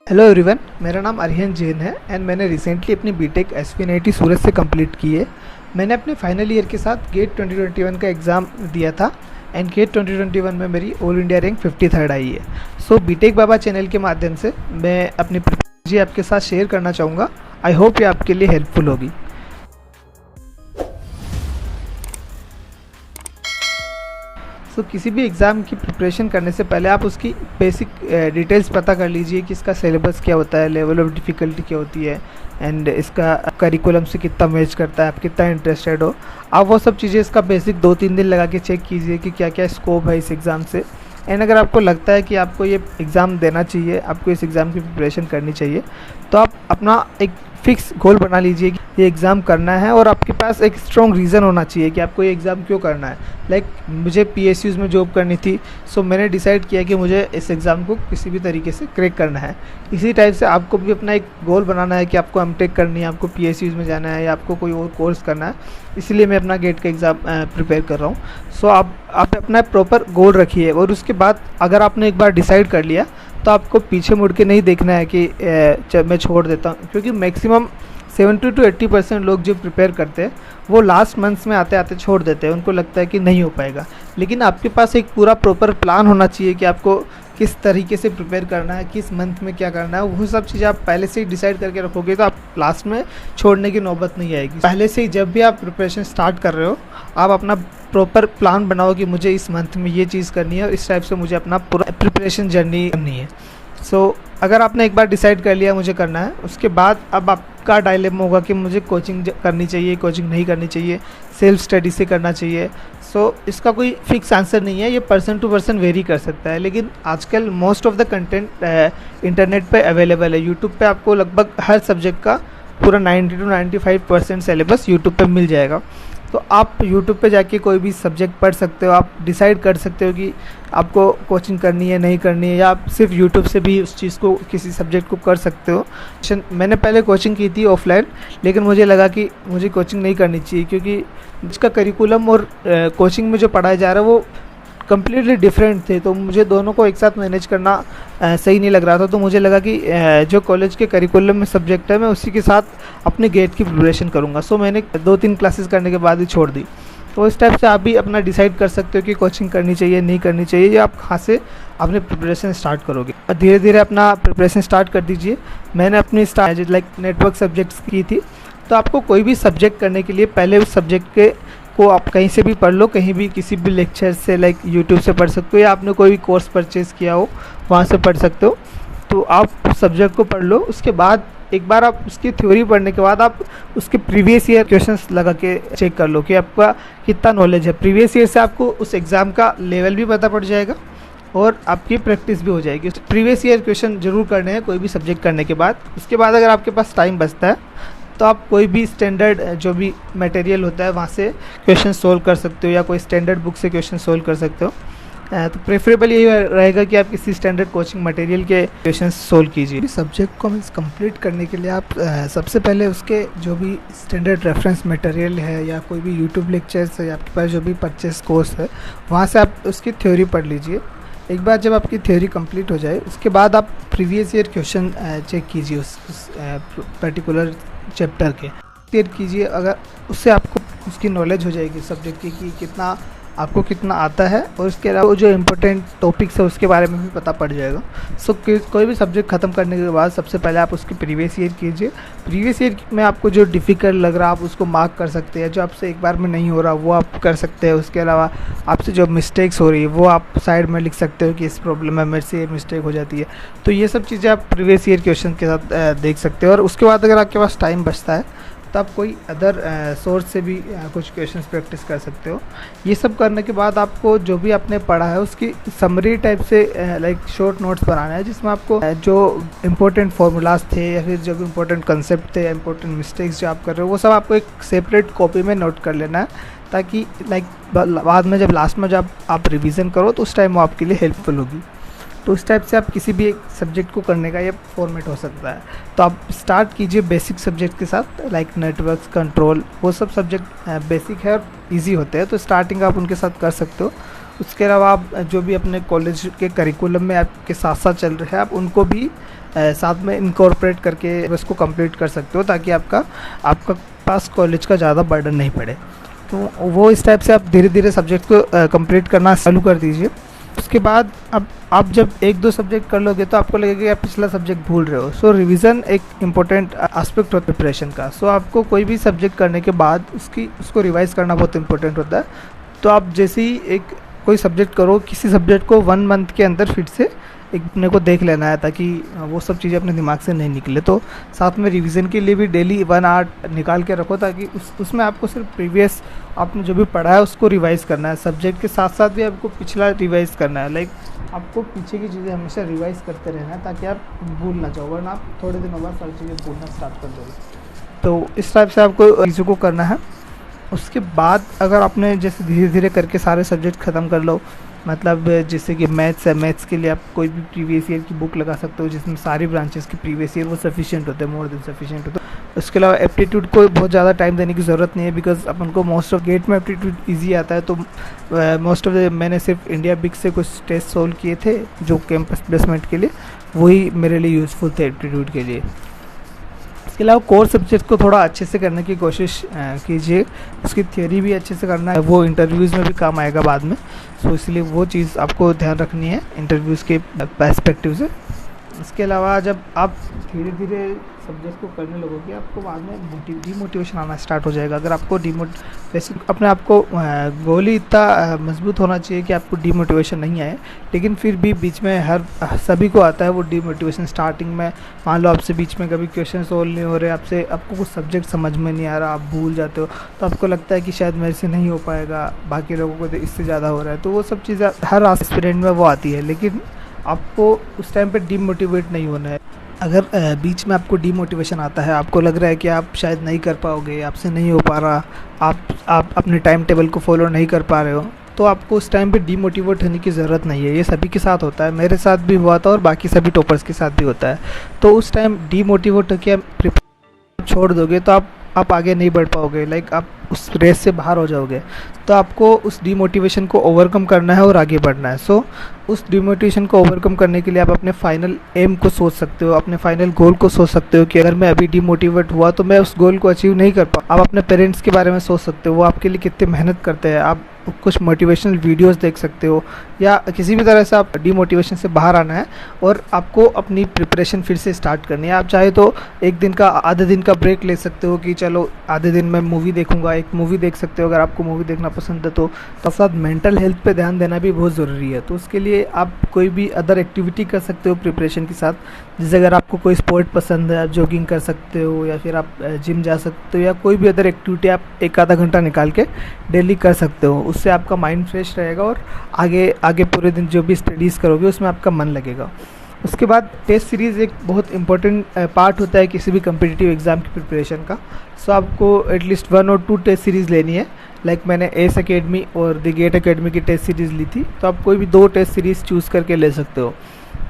Hello everyone, मेरा नाम अरिहन जैन है एंड मैंने रिसेंटली अपनी बीटेक एसपीएनआईटी सूरत से कंप्लीट की है। मैंने अपने फाइनल ईयर के साथ गेट 2021 का एग्ज़ाम दिया था एंड गेट 2021 में मेरी ऑल इंडिया रैंक 53rd आई है। सो बीटेक बाबा चैनल के माध्यम से मैं अपनी प्रिपरेशन आपके साथ शेयर करना चाहूँगा। आई होप ये आपके लिए हेल्पफुल होगी। तो किसी भी एग्ज़ाम की प्रिपरेशन करने से पहले आप उसकी बेसिक डिटेल्स पता कर लीजिए कि इसका सिलेबस क्या होता है, लेवल ऑफ डिफ़िकल्टी क्या होती है एंड इसका करिकुलम से कितना मैच करता है, आप कितना इंटरेस्टेड हो। आप वो सब चीज़ें इसका बेसिक 2-3 दिन लगा के चेक कीजिए कि क्या क्या स्कोप है इस एग्ज़ाम से। एंड अगर आपको लगता है कि आपको ये एग्ज़ाम देना चाहिए, आपको इस एग्ज़ाम की प्रिपरेशन करनी चाहिए, तो आप अपना एक फिक्स गोल बना लीजिए कि ये एग्ज़ाम करना है और आपके पास एक स्ट्रॉन्ग रीज़न होना चाहिए कि आपको ये एग्ज़ाम क्यों करना है। लाइक मुझे पीएसयूज़ में जॉब करनी थी, सो मैंने डिसाइड किया कि मुझे इस एग्ज़ाम को किसी भी तरीके से क्रैक करना है। इसी टाइप से आपको भी अपना एक गोल बनाना है कि आपको एमटेक करनी है, आपको पीएसयूज़ में जाना है या आपको कोई और कोर्स करना है। इसलिए मैं अपना गेट का एग्ज़ाम प्रिपेयर कर रहा हूँ। सो आप अपना प्रॉपर गोल रखिए और उसके बाद अगर आपने एक बार डिसाइड कर लिया तो आपको पीछे मुड़ के नहीं देखना है कि मैं छोड़ देता हूँ, क्योंकि मैक्सिमम 70 to 80% लोग जो प्रिपेयर करते हैं वो लास्ट मंथ्स में आते आते छोड़ देते हैं। उनको लगता है कि नहीं हो पाएगा, लेकिन आपके पास एक पूरा प्रॉपर प्लान होना चाहिए कि आपको किस तरीके से प्रिपेयर करना है, किस मंथ में क्या करना है। वो सब चीज़ें आप पहले से ही डिसाइड करके रखोगे तो आप लास्ट में छोड़ने की नौबत नहीं आएगी। पहले से ही जब भी आप प्रिपरेशन स्टार्ट कर रहे हो, आप अपना प्रॉपर प्लान बनाओ कि मुझे इस मंथ में ये चीज़ करनी है और इस टाइप से मुझे अपना पूरा प्रिपरेशन जर्नी करनी है। सो अगर आपने एक बार डिसाइड कर लिया मुझे करना है, उसके बाद अब आपका डायलेमा होगा कि मुझे कोचिंग करनी चाहिए, कोचिंग नहीं करनी चाहिए, सेल्फ स्टडी से करना चाहिए। सो इसका कोई फिक्स आंसर नहीं है, ये पर्सन टू पर्सन वेरी कर सकता है। लेकिन आजकल most of the content internet पे अवेलेबल है। यूट्यूब पे आपको लगभग हर सब्जेक्ट का पूरा 90 to 95% सिलेबस यूट्यूब पे मिल जाएगा। तो आप YouTube पे जाके कोई भी सब्जेक्ट पढ़ सकते हो, आप डिसाइड कर सकते हो कि आपको कोचिंग करनी है नहीं करनी है, या आप सिर्फ YouTube से भी उस चीज़ को किसी सब्जेक्ट को कर सकते हो। मैंने पहले कोचिंग की थी ऑफलाइन, लेकिन मुझे लगा कि मुझे कोचिंग नहीं करनी चाहिए क्योंकि इसका करिकुलम और कोचिंग में जो पढ़ाया जा रहा है वो कम्प्लीटली डिफरेंट थे। तो मुझे दोनों को एक साथ मैनेज करना सही नहीं लग रहा था। तो मुझे लगा कि जो कॉलेज के करिकुलम में सब्जेक्ट है मैं उसी के साथ अपने गेट की प्रिपरेशन करूँगा। सो मैंने 2-3 क्लासेस करने के बाद ही छोड़ दी। तो इस टाइप से आप भी अपना डिसाइड कर सकते हो कि कोचिंग करनी चाहिए नहीं करनी चाहिए, या आप कहाँ से अपने प्रिपरेशन स्टार्ट करोगे। और धीरे धीरे अपना प्रिपरेशन स्टार्ट कर दीजिए। मैंने अपनी नेटवर्क सब्जेक्ट्स की थी। तो आपको कोई भी सब्जेक्ट करने के लिए पहले उस सब्जेक्ट के को आप कहीं से भी पढ़ लो, कहीं भी किसी भी लेक्चर से, लाइक यूट्यूब से पढ़ सकते हो, या आपने कोई भी कोर्स परचेज़ किया हो वहाँ से पढ़ सकते हो। तो आप उस सब्जेक्ट को पढ़ लो। उसके बाद एक बार आप उसकी थ्योरी पढ़ने के बाद आप उसके प्रीवियस ईयर क्वेश्चंस लगा के चेक कर लो कि आपका कितना नॉलेज है। प्रीवियस ईयर से आपको उस एग्ज़ाम का लेवल भी पता पड़ जाएगा और आपकी प्रैक्टिस भी हो जाएगी। प्रीवियस ईयर क्वेश्चन जरूर करने हैं कोई भी सब्जेक्ट करने के बाद। उसके बाद अगर आपके पास टाइम बचता है तो आप कोई भी स्टैंडर्ड जो भी मटेरियल होता है वहाँ से क्वेश्चन सोल्व कर सकते हो, या कोई स्टैंडर्ड बुक से क्वेश्चन सोल्व कर सकते हो। तो प्रेफरेबल यही रहेगा कि आप किसी स्टैंडर्ड कोचिंग मटेरियल के क्वेश्चन सोल्व कीजिए। सब्जेक्ट को मीन्स कंप्लीट करने के लिए आप सबसे पहले उसके जो भी स्टैंडर्ड रेफरेंस मटेरियल है या कोई भी यूट्यूब लेक्चर्स है या आपके पास जो भी परचेस कोर्स है वहाँ से आप उसकी थ्योरी पढ़ लीजिए। एक बार जब आपकी थ्योरी कंप्लीट हो जाए उसके बाद आप प्रीवियस ईयर क्वेश्चन चेक कीजिए उस पर्टिकुलर चैप्टर के क्लियर कीजिए। अगर उससे आपको उसकी नॉलेज हो जाएगी सब्जेक्ट की कि कितना आपको कितना आता है, और इसके अलावा जो इम्पोर्टेंट टॉपिक्स है उसके बारे में भी पता पड़ जाएगा। सो कोई भी सब्जेक्ट ख़त्म करने के बाद सबसे पहले आप उसकी प्रीवियस ईयर कीजिए। प्रीवियस ईयर में आपको जो डिफ़िकल्ट लग रहा है आप उसको मार्क कर सकते हैं, जो आपसे एक बार में नहीं हो रहा वो आप कर सकते हैं। उसके अलावा आपसे जो मिस्टेक्स हो रही है वो आप साइड में लिख सकते हो कि इस प्रॉब्लम में मेरे से ये मिस्टेक हो जाती है। तो ये सब चीज़ें आप प्रीवियस ईयर क्वेश्चन के साथ देख सकते हो। और उसके बाद अगर आपके पास टाइम बचता है तो आप कोई अदर सोर्स से भी कुछ क्वेश्चंस प्रैक्टिस कर सकते हो। ये सब करने के बाद आपको जो भी आपने पढ़ा है उसकी समरी टाइप से लाइक शॉर्ट नोट्स बनाना है, जिसमें आपको जो इम्पोर्टेंट फार्मूलाज थे या फिर जो भी इम्पोर्टेंट कंसेप्ट थे, इम्पोर्टेंट मिस्टेक्स जो आप कर रहे हो वो सब आपको एक सेपरेट कॉपी में नोट कर लेना है, ताकि लाइक बाद में जब लास्ट में जब आप रिविज़न करो तो उस टाइम वो आपके लिए हेल्पफुल होगी। तो इस टाइप से आप किसी भी एक सब्जेक्ट को करने का ये फॉर्मेट हो सकता है। तो आप स्टार्ट कीजिए बेसिक सब्जेक्ट के साथ, लाइक नेटवर्क्स, कंट्रोल, वो सब सब्जेक्ट बेसिक है और इजी होते हैं। तो स्टार्टिंग आप उनके साथ कर सकते हो। उसके अलावा आप जो भी अपने कॉलेज के करिकुलम में आपके साथ साथ चल रहे हैं, आप उनको भी साथ में इनकॉर्पोरेट करके उसको कंप्लीट कर सकते हो, ताकि आपका पास कॉलेज का ज़्यादा बर्डन नहीं पड़े। तो वो इस टाइप से आप धीरे धीरे सब्जेक्ट को कंप्लीट करना चालू कर दीजिए। उसके बाद अब आप जब 1-2 सब्जेक्ट कर लोगे तो आपको लगेगा कि आप पिछला सब्जेक्ट भूल रहे हो। सो रिवीजन एक इम्पोर्टेंट एस्पेक्ट होता है प्रिपरेशन का। सो आपको कोई भी सब्जेक्ट करने के बाद उसको रिवाइज करना बहुत इंपॉर्टेंट होता है। तो आप जैसे ही कोई सब्जेक्ट करो, किसी सब्जेक्ट को 1 मंथ के अंदर फिर से अपने को देख लेना है, ताकि वो सब चीज़ें अपने दिमाग से नहीं निकले। तो साथ में रिवीजन के लिए भी डेली 1 आवर निकाल के रखो, ताकि उसमें आपको सिर्फ प्रीवियस आपने जो भी पढ़ा है उसको रिवाइज करना है। सब्जेक्ट के साथ साथ भी आपको पिछला रिवाइज करना है। लाइक आपको पीछे की चीज़ें हमेशा रिवाइज करते रहना है, ताकि आप भूल ना जाओ, वरना आप थोड़े दिनों बाद सारी चीज़ें भूलना स्टार्ट कर दोगे। तो इस टाइप से आपको चीज़ों को करना है। उसके बाद अगर आपने जैसे धीरे धीरे करके सारे सब्जेक्ट ख़त्म कर लो, मतलब जैसे कि मैथ्स है, मैथ्स के लिए आप कोई भी प्रीवियस ईयर की बुक लगा सकते हो जिसमें सारी ब्रांचेस की प्रीवियस ईयर वो सफिशिएंट होते हैं, मोर देन सफिशिएंट होते हैं। उसके अलावा एप्टीट्यूड को बहुत ज़्यादा टाइम देने की ज़रूरत नहीं है, बिकॉज अपन को मोस्ट ऑफ गेट में एप्टीट्यूड ईजी आता है। तो मोस्ट ऑफ मैंने सिर्फ इंडिया बिग से कुछ टेस्ट सोल्व किए थे जो कैंपस प्लेसमेंट के लिए, वही मेरे लिए यूज़फुल थे एप्टीट्यूड के लिए। इसके अलावा कोर सब्जेक्ट को थोड़ा अच्छे से करने की कोशिश कीजिए। उसकी थियोरी भी अच्छे से करना है, वो इंटरव्यूज़ में भी काम आएगा बाद में। सो इसलिए वो चीज़ आपको ध्यान रखनी है इंटरव्यूज़ के पर्सपेक्टिव से। इसके अलावा जब आप धीरे धीरे सब्जेक्ट को करने लगोगे, आपको बाद में डीमोटिवेशन आना स्टार्ट हो जाएगा। अगर आपको वैसे अपने आप को गोल ही इतना मजबूत होना चाहिए कि आपको डीमोटिवेशन नहीं आए, लेकिन फिर भी बीच में सभी को आता है वो डीमोटिवेशन। स्टार्टिंग में मान लो आपसे बीच में कभी क्वेश्चन सोल्व नहीं हो रहे, आपको कुछ सब्जेक्ट समझ में नहीं आ रहा, आप भूल जाते हो, तो आपको लगता है कि शायद मेरे से नहीं हो पाएगा, बाकी लोगों को तो इससे ज़्यादा हो रहा है। तो वो सब चीज़ें हर एस्पिरेंट में वो आती है, लेकिन आपको उस टाइम पे डीमोटिवेट नहीं होना है। अगर बीच में आपको डीमोटिवेशन आता है, आपको लग रहा है कि आप शायद नहीं कर पाओगे, आपसे नहीं हो पा रहा, आप अपने टाइम टेबल को फॉलो नहीं कर पा रहे हो, तो आपको उस टाइम पे डीमोटिवेट होने की ज़रूरत नहीं है। ये सभी के साथ होता है, मेरे साथ भी हुआ था और बाकी सभी टॉपर्स के साथ भी होता है। तो उस टाइम डीमोटिवेट होकर प्रिपरेशन छोड़ दोगे तो आप आगे नहीं बढ़ पाओगे, लाइक आप उस रेस से बाहर हो जाओगे। तो आपको उस डीमोटिवेशन को ओवरकम करना है और आगे बढ़ना है। सो उस डीमोटिवेशन को ओवरकम करने के लिए आप अपने फाइनल एम को सोच सकते हो, अपने फाइनल गोल को सोच सकते हो कि अगर मैं अभी डीमोटिवेट हुआ तो मैं उस गोल को अचीव नहीं कर पाऊँ। आप अपने पेरेंट्स के बारे में सोच सकते हो, वो आपके लिए कितने मेहनत करते हैं। आप कुछ मोटिवेशनल वीडियोस देख सकते हो, या किसी भी तरह से आप डीमोटिवेशन से बाहर आना है और आपको अपनी प्रिपरेशन फिर से स्टार्ट करनी है। आप चाहे तो आधे दिन का ब्रेक ले सकते हो कि चलो आधे दिन में मूवी देखूंगा, एक मूवी देख सकते हो अगर आपको मूवी देखना पसंद है। तो साथ मेंटल हेल्थ पे ध्यान देना भी बहुत ज़रूरी है। तो उसके लिए आप कोई भी अदर एक्टिविटी कर सकते हो प्रिपरेशन के साथ। जैसे अगर आपको कोई स्पोर्ट पसंद है, आप जॉगिंग कर सकते हो, या फिर आप जिम जा सकते हो, या कोई भी अदर एक्टिविटी आप 1 आधा घंटा निकाल के डेली कर सकते हो। उससे आपका माइंड फ्रेश रहेगा और आगे पूरे दिन जो भी स्टडीज़ करोगे उसमें आपका मन लगेगा। उसके बाद टेस्ट सीरीज़ एक बहुत इंपॉर्टेंट पार्ट होता है किसी भी कम्पिटिटिव एग्ज़ाम की प्रिपरेशन का। सो आपको एटलीस्ट 1 और 2 टेस्ट सीरीज़ लेनी है। लाइक मैंने एस एकेडमी और द गेट एकेडमी की टेस्ट सीरीज़ ली थी, तो आप कोई भी 2 टेस्ट सीरीज़ चूज़ करके ले सकते हो।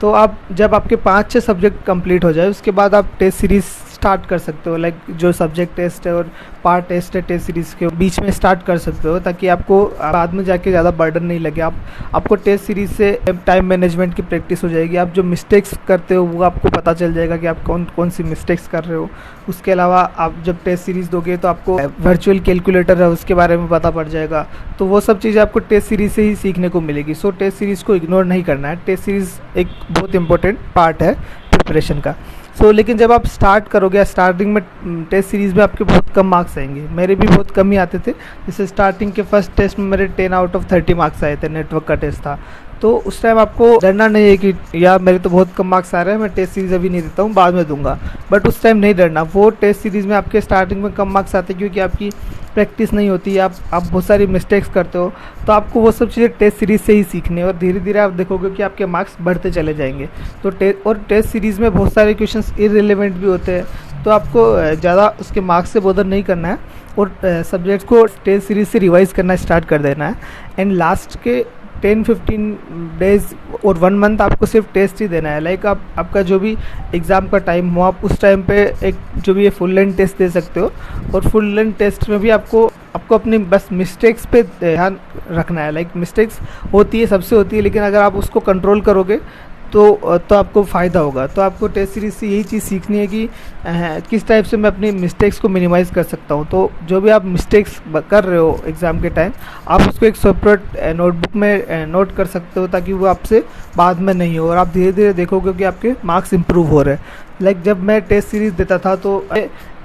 तो आप जब आपके 5-6 सब्जेक्ट कंप्लीट हो जाए उसके बाद आप टेस्ट सीरीज़ स्टार्ट कर सकते हो। लाइक जो सब्जेक्ट टेस्ट है और पार्ट टेस्ट है, टेस्ट सीरीज़ के बीच में स्टार्ट कर सकते हो, ताकि आपको बाद में जाके ज़्यादा बर्डन नहीं लगे। आपको टेस्ट सीरीज़ से टाइम मैनेजमेंट की प्रैक्टिस हो जाएगी। आप जो मिस्टेक्स करते हो वो आपको पता चल जाएगा कि आप कौन सी मिस्टेक्स कर रहे हो। उसके अलावा आप जब टेस्ट सीरीज़ दोगे तो आपको वर्चुअल कैलकुलेटर है उसके बारे में पता पड़ जाएगा। तो वो सब चीज़ें आपको टेस्ट सीरीज़ से ही सीखने को मिलेगी। सो टेस्ट सीरीज़ को इग्नोर नहीं करना है। टेस्ट सीरीज़ एक बहुत इंपॉर्टेंट पार्ट है प्रिपरेशन का। लेकिन जब आप स्टार्ट करोगे, स्टार्टिंग में टेस्ट सीरीज़ में आपके बहुत कम मार्क्स आएंगे। मेरे भी बहुत कम ही आते थे। जैसे स्टार्टिंग के फर्स्ट टेस्ट में मेरे 10 आउट ऑफ 30 मार्क्स आए थे, नेटवर्क का टेस्ट था। तो उस टाइम आपको डरना नहीं है कि यार मेरे तो बहुत कम मार्क्स आ रहे हैं, मैं टेस्ट सीरीज़ अभी नहीं देता हूँ, बाद में दूंगा। बट उस टाइम नहीं डरना। वो टेस्ट सीरीज़ में आपके स्टार्टिंग में कम मार्क्स आते हैं क्योंकि आपकी प्रैक्टिस नहीं होती, आप बहुत सारी मिस्टेक्स करते हो। तो आपको वो सब चीज़ें टेस्ट सीरीज़ से ही सीखनी है और धीरे धीरे आप देखोगे कि आपके मार्क्स बढ़ते चले जाएंगे। तो टेस्ट सीरीज़ में बहुत सारे क्वेश्चंस इररिलेवेंट भी होते हैं, तो आपको ज़्यादा उसके मार्क्स से बॉदर नहीं करना है और सब्जेक्ट्स को टेस्ट सीरीज़ से रिवाइज़ करना स्टार्ट कर देना है। एंड लास्ट के 10-15 डेज़ और 1 मंथ आपको सिर्फ टेस्ट ही देना है। लाइक आपका जो भी एग्ज़ाम का टाइम हो, आप उस टाइम पे एक जो भी ये फुल लेंथ टेस्ट दे सकते हो। और फुल लेंथ टेस्ट में भी आपको आपको अपनी बस मिस्टेक्स पे ध्यान रखना है। लाइक मिस्टेक्स होती है, सबसे होती है, लेकिन अगर आप उसको कंट्रोल करोगे तो आपको फ़ायदा होगा। तो आपको टेस्ट सीरीज़ से यही चीज़ सीखनी है कि किस टाइप से मैं अपनी मिस्टेक्स को मिनिमाइज़ कर सकता हूँ। तो जो भी आप मिस्टेक्स कर रहे हो एग्ज़ाम के टाइम, आप उसको एक सेपरेट नोटबुक में नोट कर सकते हो, ताकि वो आपसे बाद में नहीं हो, और आप धीरे धीरे देखोगे कि आपके मार्क्स इंप्रूव हो रहे हैं। लाइक जब मैं टेस्ट सीरीज़ देता था तो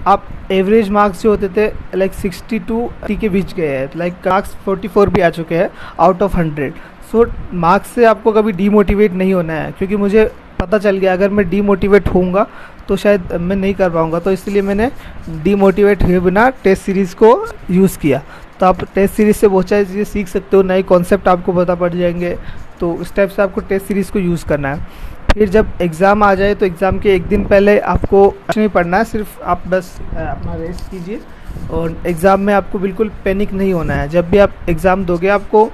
आप एवरेज मार्क्स जो होते थे लाइक 62 के बीच गए हैं, लाइक मार्क्स 44 भी आ चुके हैं आउट ऑफ 100। सो मार्क्स से आपको कभी डीमोटिवेट नहीं होना है, क्योंकि मुझे पता चल गया अगर मैं डीमोटिवेट होऊंगा तो शायद मैं नहीं कर पाऊंगा। तो इसलिए मैंने डीमोटिवेट हुए बिना टेस्ट सीरीज़ को यूज़ किया। तो आप टेस्ट सीरीज़ से बहुत सारी चीज़ें सीख सकते हो, नए कॉन्सेप्ट आपको पता पड़ जाएंगे। तो इस टाइप से आपको टेस्ट सीरीज़ को यूज़ करना है। फिर जब एग्ज़ाम आ जाए तो एग्ज़ाम के एक दिन पहले आपको कुछ नहीं पढ़ना है, सिर्फ आप बस अपना रेस्ट कीजिए, और एग्ज़ाम में आपको बिल्कुल पैनिक नहीं होना है। जब भी आप एग्ज़ाम दोगे, आपको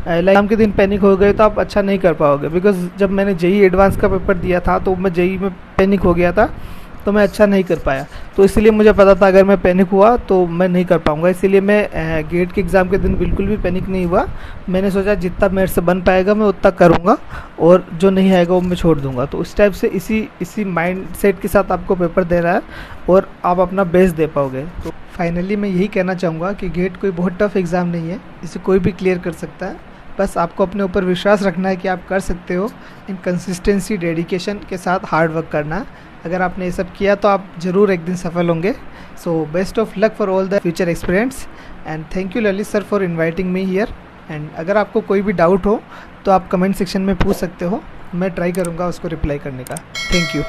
एग्ज़ाम के दिन पैनिक हो गए तो आप अच्छा नहीं कर पाओगे। बिकॉज़ जब मैंने जेईई एडवांस का पेपर दिया था तो मैं जेईई में पैनिक हो गया था, तो मैं अच्छा नहीं कर पाया। तो इसलिए मुझे पता था अगर मैं पैनिक हुआ तो मैं नहीं कर पाऊँगा, इसीलिए मैं गेट के एग्ज़ाम के दिन बिल्कुल भी पैनिक नहीं हुआ। मैंने सोचा जितना मेरे से बन पाएगा मैं उतना करूँगा, और जो नहीं आएगा वो मैं छोड़ दूँगा। तो उस टाइप से इसी माइंड सेट के साथ आपको पेपर देना है, और आप अपना बेस्ट दे पाओगे। तो फाइनली मैं यही कहना चाहूँगा कि गेट कोई बहुत टफ एग्ज़ाम नहीं है, इसे कोई भी क्लियर कर सकता है। बस आपको अपने ऊपर विश्वास रखना है कि आप कर सकते हो। इन कंसिस्टेंसी, डेडिकेशन के साथ हार्ड वर्क करना है। अगर आपने ये सब किया तो आप ज़रूर एक दिन सफल होंगे। So best of luck for all the future experience, and thank you Lalit sir for inviting me here. And अगर आपको कोई भी डाउट हो तो आप कमेंट सेक्शन में पूछ सकते हो, मैं ट्राई करूँगा उसको रिप्लाई करने का। Thank you.